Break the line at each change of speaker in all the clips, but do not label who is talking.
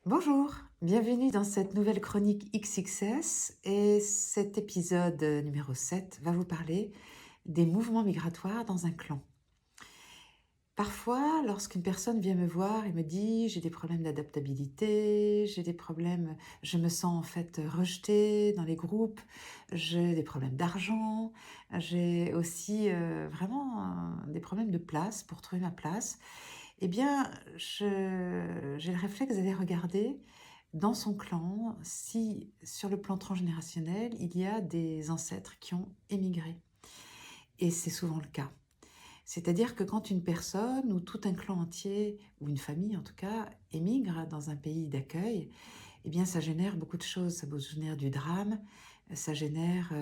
Bonjour, bienvenue dans cette nouvelle chronique XXS et cet épisode numéro 7 va vous parler des mouvements migratoires dans un clan. Parfois, lorsqu'une personne vient me voir et me dit j'ai des problèmes d'adaptabilité, j'ai des problèmes, je me sens en fait rejetée dans les groupes, j'ai des problèmes d'argent, j'ai aussi vraiment des problèmes de place pour trouver ma place, eh bien, j'ai le réflexe d'aller regarder dans son clan si, sur le plan transgénérationnel, il y a des ancêtres qui ont émigré. Et c'est souvent le cas. C'est-à-dire que quand une personne ou tout un clan entier, ou une famille en tout cas, émigre dans un pays d'accueil, eh bien ça génère beaucoup de choses. Ça génère du drame, ça génère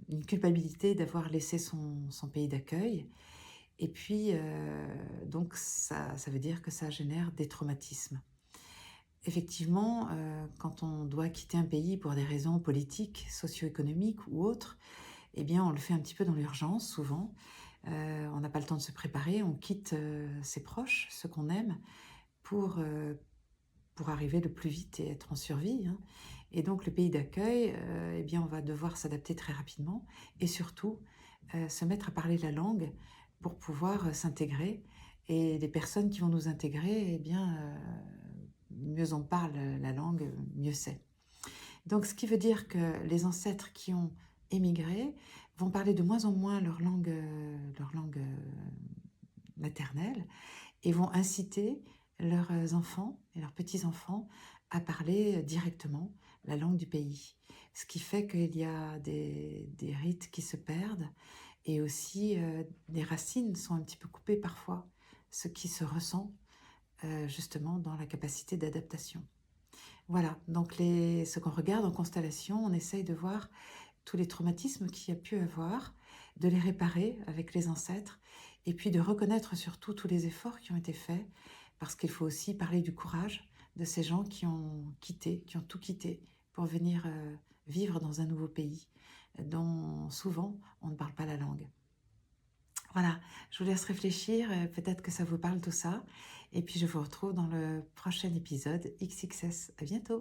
une culpabilité d'avoir laissé son pays d'accueil. Et puis, donc ça veut dire que ça génère des traumatismes. Effectivement, quand on doit quitter un pays pour des raisons politiques, socio-économiques ou autres, eh bien, on le fait un petit peu dans l'urgence souvent. On n'a pas le temps de se préparer, on quitte, ses proches, ceux qu'on aime, pour, heu, pour arriver le plus vite et être en survie, hein. Et donc le pays d'accueil, eh bien, on va devoir s'adapter très rapidement et surtout, se mettre à parler la langue pour pouvoir, s'intégrer, et les personnes qui vont nous intégrer, eh bien, mieux on parle, la langue, mieux c'est. Donc ce qui veut dire que les ancêtres qui ont émigré vont parler de moins en moins leur langue maternelle, et vont inciter leurs enfants et leurs petits-enfants à parler directement la langue du pays. Ce qui fait qu'il y a des rites qui se perdent, et aussi des racines sont un petit peu coupées parfois, ce qui se ressent justement dans la capacité d'adaptation. Voilà, donc ce qu'on regarde en constellation, on essaye de voir tous les traumatismes qu'il y a pu avoir, de les réparer avec les ancêtres, et puis de reconnaître surtout tous les efforts qui ont été faits, parce qu'il faut aussi parler du courage de ces gens qui ont quitté, qui ont tout quitté pour venir vivre dans un nouveau pays dont souvent on ne parle pas la langue. Voilà, je vous laisse réfléchir, peut-être que ça vous parle tout ça, et puis je vous retrouve dans le prochain épisode XXS. À bientôt.